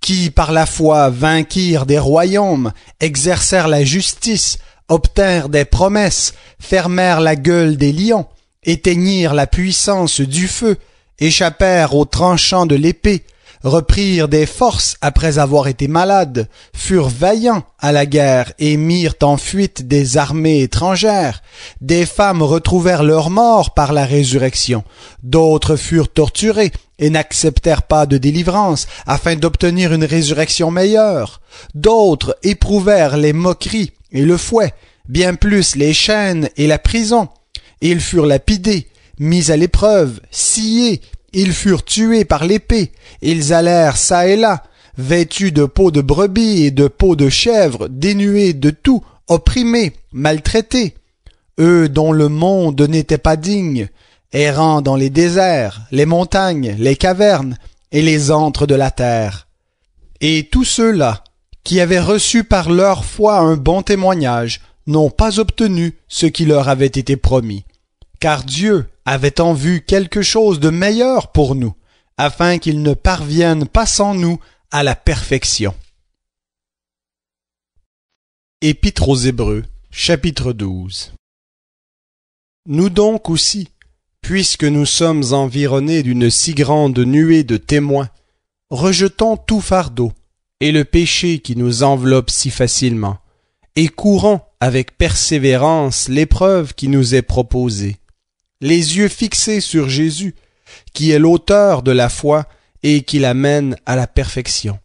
S1: qui par la foi vainquirent des royaumes, exercèrent la justice, obtinrent des promesses, fermèrent la gueule des lions, éteignirent la puissance du feu, échappèrent aux tranchants de l'épée, reprirent des forces après avoir été malades, furent vaillants à la guerre et mirent en fuite des armées étrangères. Des femmes retrouvèrent leur mort par la résurrection. D'autres furent torturées et n'acceptèrent pas de délivrance afin d'obtenir une résurrection meilleure. D'autres éprouvèrent les moqueries et le fouet, bien plus les chaînes et la prison. Ils furent lapidés, mis à l'épreuve, sciés, ils furent tués par l'épée, ils allèrent çà et là, vêtus de peaux de brebis et de peaux de chèvre, dénués de tout, opprimés, maltraités. Eux dont le monde n'était pas digne, errant dans les déserts, les montagnes, les cavernes et les antres de la terre. Et tous ceux-là, qui avaient reçu par leur foi un bon témoignage, n'ont pas obtenu ce qui leur avait été promis. Car Dieu avait en vue quelque chose de meilleur pour nous, afin qu'ils ne parviennent pas sans nous à la perfection. Épître aux Hébreux, chapitre 12. Nous donc aussi, puisque nous sommes environnés d'une si grande nuée de témoins, rejetons tout fardeau et le péché qui nous enveloppe si facilement, et courons avec persévérance l'épreuve qui nous est proposée, les yeux fixés sur Jésus, qui est l'auteur de la foi et qui l'amène à la perfection.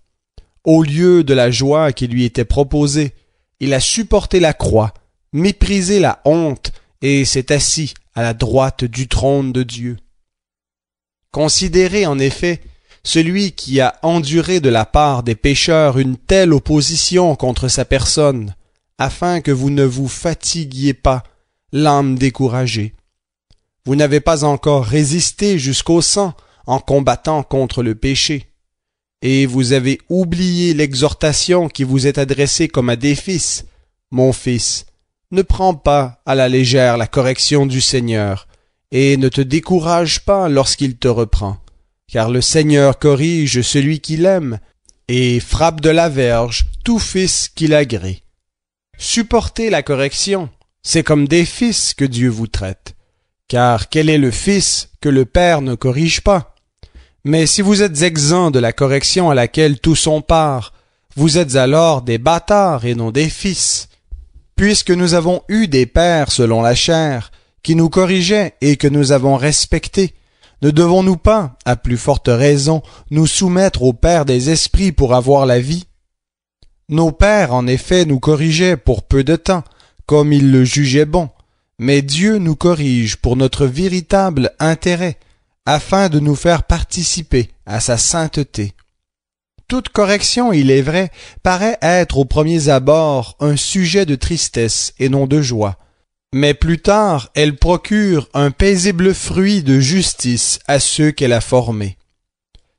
S1: Au lieu de la joie qui lui était proposée, il a supporté la croix, méprisé la honte, et s'est assis à la droite du trône de Dieu. Considérez en effet celui qui a enduré de la part des pécheurs une telle opposition contre sa personne, afin que vous ne vous fatiguiez pas, l'âme découragée. Vous n'avez pas encore résisté jusqu'au sang en combattant contre le péché, et vous avez oublié l'exhortation qui vous est adressée comme à des fils. Mon fils, ne prends pas à la légère la correction du Seigneur, et ne te décourage pas lorsqu'il te reprend, car le Seigneur corrige celui qu'il aime, et frappe de la verge tout fils qu'il agrée. Supportez la correction, c'est comme des fils que Dieu vous traite. Car quel est le fils que le père ne corrige pas? Mais si vous êtes exempts de la correction à laquelle tous ont part, vous êtes alors des bâtards et non des fils. Puisque nous avons eu des pères selon la chair, qui nous corrigeaient et que nous avons respectés, ne devons-nous pas, à plus forte raison, nous soumettre au Père des esprits pour avoir la vie? Nos pères, en effet, nous corrigeaient pour peu de temps, comme ils le jugeaient bon. Mais Dieu nous corrige pour notre véritable intérêt, afin de nous faire participer à sa sainteté. Toute correction, il est vrai, paraît être aux premiers abords un sujet de tristesse et non de joie, mais plus tard elle procure un paisible fruit de justice à ceux qu'elle a formés.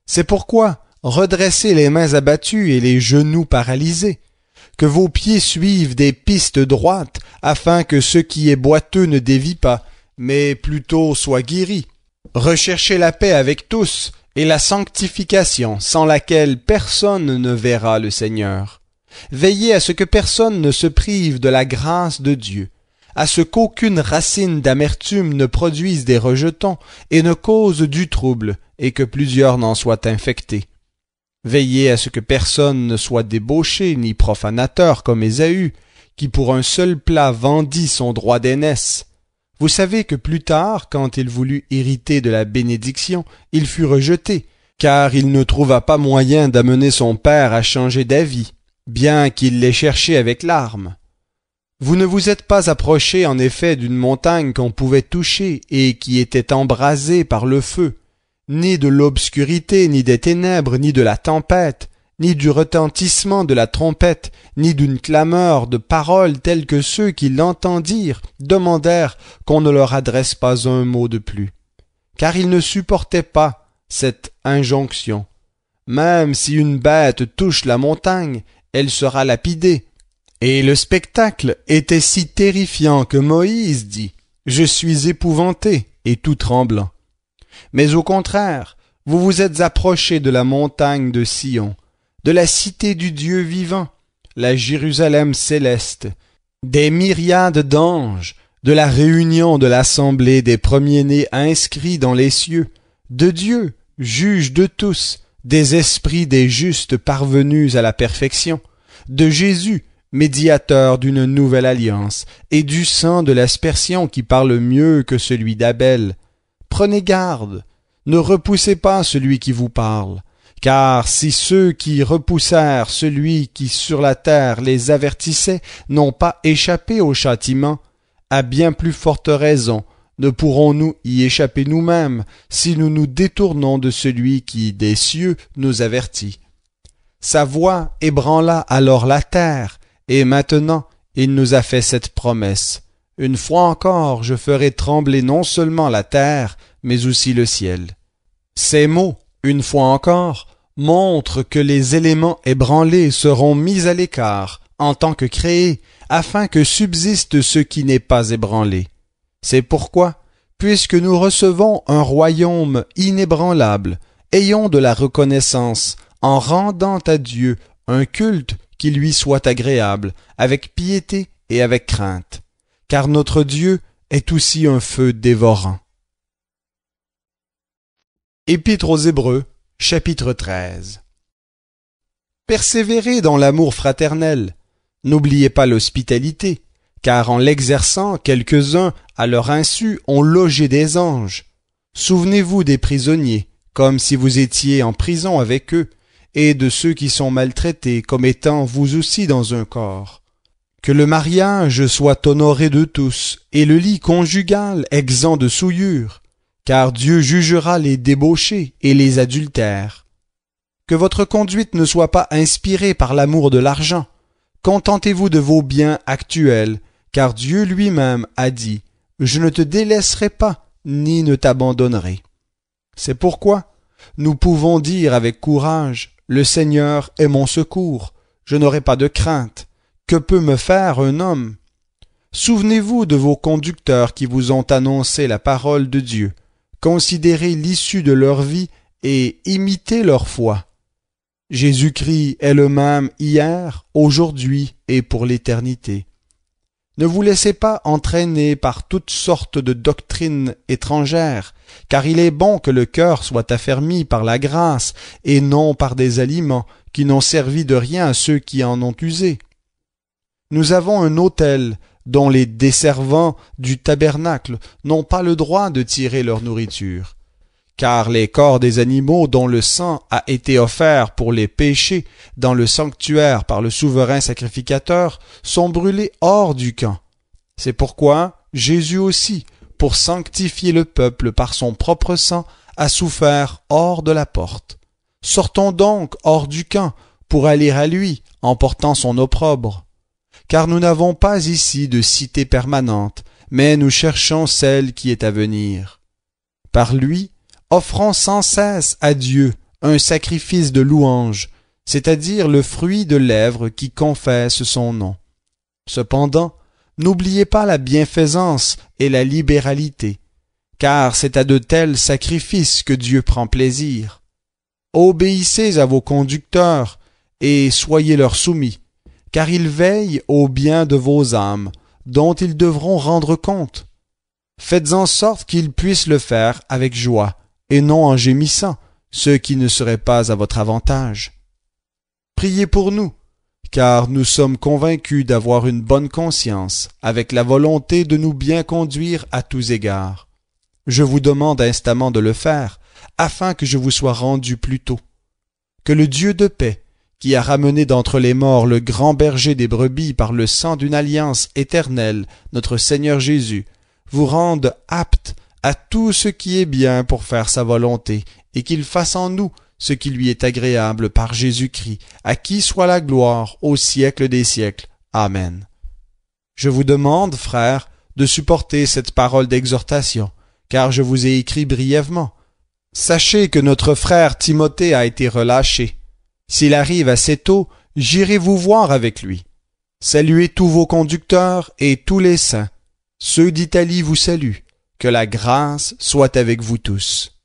S1: C'est pourquoi redressez les mains abattues et les genoux paralysés, que vos pieds suivent des pistes droites, afin que ce qui est boiteux ne dévie pas, mais plutôt soit guéri. Recherchez la paix avec tous, et la sanctification, sans laquelle personne ne verra le Seigneur. Veillez à ce que personne ne se prive de la grâce de Dieu, à ce qu'aucune racine d'amertume ne produise des rejetons et ne cause du trouble, et que plusieurs n'en soient infectés. Veillez à ce que personne ne soit débauché ni profanateur comme Ésaü, qui pour un seul plat vendit son droit d'aînesse. Vous savez que plus tard, quand il voulut hériter de la bénédiction, il fut rejeté, car il ne trouva pas moyen d'amener son père à changer d'avis. bien qu'il l'ait cherché avec larmes. Vous ne vous êtes pas approché en effet d'une montagne qu'on pouvait toucher et qui était embrasée par le feu, ni de l'obscurité, ni des ténèbres, ni de la tempête, ni du retentissement de la trompette, ni d'une clameur de paroles telles que ceux qui l'entendirent demandèrent qu'on ne leur adresse pas un mot de plus, car ils ne supportaient pas cette injonction. Même si une bête touche la montagne, elle sera lapidée. Et le spectacle était si terrifiant que Moïse dit « Je suis épouvanté et tout tremblant ». Mais au contraire, vous vous êtes approchés de la montagne de Sion, de la cité du Dieu vivant, la Jérusalem céleste, des myriades d'anges, de la réunion de l'assemblée des premiers-nés inscrits dans les cieux, de Dieu, juge de tous, des esprits des justes parvenus à la perfection, de Jésus, médiateur d'une nouvelle alliance, et du sang de l'aspersion qui parle mieux que celui d'Abel. Prenez garde, ne repoussez pas celui qui vous parle, car si ceux qui repoussèrent celui qui sur la terre les avertissait n'ont pas échappé au châtiment, à bien plus forte raison ne pourrons-nous y échapper nous-mêmes si nous nous détournons de celui qui des cieux nous avertit. Sa voix ébranla alors la terre, et maintenant il nous a fait cette promesse. Une fois encore je ferai trembler non seulement la terre, mais aussi le ciel. Ces mots, une fois encore, montrent que les éléments ébranlés seront mis à l'écart en tant que créés, afin que subsiste ce qui n'est pas ébranlé. C'est pourquoi, puisque nous recevons un royaume inébranlable, ayons de la reconnaissance en rendant à Dieu un culte qui lui soit agréable, avec piété et avec crainte, car notre Dieu est aussi un feu dévorant. Épître aux Hébreux, chapitre 13. Persévérez dans l'amour fraternel. N'oubliez pas l'hospitalité, car en l'exerçant, quelques-uns, à leur insu, ont logé des anges. Souvenez-vous des prisonniers, comme si vous étiez en prison avec eux, et de ceux qui sont maltraités, comme étant vous aussi dans un corps. Que le mariage soit honoré de tous, et le lit conjugal exempt de souillure, car Dieu jugera les débauchés et les adultères. Que votre conduite ne soit pas inspirée par l'amour de l'argent. Contentez-vous de vos biens actuels, car Dieu lui-même a dit « Je ne te délaisserai pas, ni ne t'abandonnerai ». C'est pourquoi nous pouvons dire avec courage « Le Seigneur est mon secours, je n'aurai pas de crainte. Que peut me faire un homme ?» Souvenez-vous de vos conducteurs qui vous ont annoncé la parole de Dieu. Considérez l'issue de leur vie et imitez leur foi. Jésus-Christ est le même hier, aujourd'hui et pour l'éternité. Ne vous laissez pas entraîner par toutes sortes de doctrines étrangères, car il est bon que le cœur soit affermi par la grâce et non par des aliments qui n'ont servi de rien à ceux qui en ont usé. Nous avons un autel dont les desservants du tabernacle n'ont pas le droit de tirer leur nourriture. Car les corps des animaux dont le sang a été offert pour les péchés dans le sanctuaire par le souverain sacrificateur sont brûlés hors du camp. C'est pourquoi Jésus aussi, pour sanctifier le peuple par son propre sang, a souffert hors de la porte. Sortons donc hors du camp pour aller à lui en portant son opprobre. Car nous n'avons pas ici de cité permanente, mais nous cherchons celle qui est à venir. Par lui, offrons sans cesse à Dieu un sacrifice de louange, c'est-à-dire le fruit de lèvres qui confessent son nom. Cependant, n'oubliez pas la bienfaisance et la libéralité, car c'est à de tels sacrifices que Dieu prend plaisir. Obéissez à vos conducteurs et soyez leur soumis, car ils veillent au bien de vos âmes, dont ils devront rendre compte. Faites en sorte qu'ils puissent le faire avec joie, et non en gémissant, ce qui ne serait pas à votre avantage. Priez pour nous, car nous sommes convaincus d'avoir une bonne conscience, avec la volonté de nous bien conduire à tous égards. Je vous demande instamment de le faire, afin que je vous sois rendu plus tôt. Que le Dieu de paix, qui a ramené d'entre les morts le grand berger des brebis par le sang d'une alliance éternelle, notre Seigneur Jésus, vous rende apte à tout ce qui est bien pour faire sa volonté, et qu'il fasse en nous ce qui lui est agréable par Jésus-Christ, à qui soit la gloire au siècle des siècles. Amen. Je vous demande, frères, de supporter cette parole d'exhortation, car je vous ai écrit brièvement. Sachez que notre frère Timothée a été relâché. S'il arrive assez tôt, j'irai vous voir avec lui. Saluez tous vos conducteurs et tous les saints. Ceux d'Italie vous saluent. Que la grâce soit avec vous tous.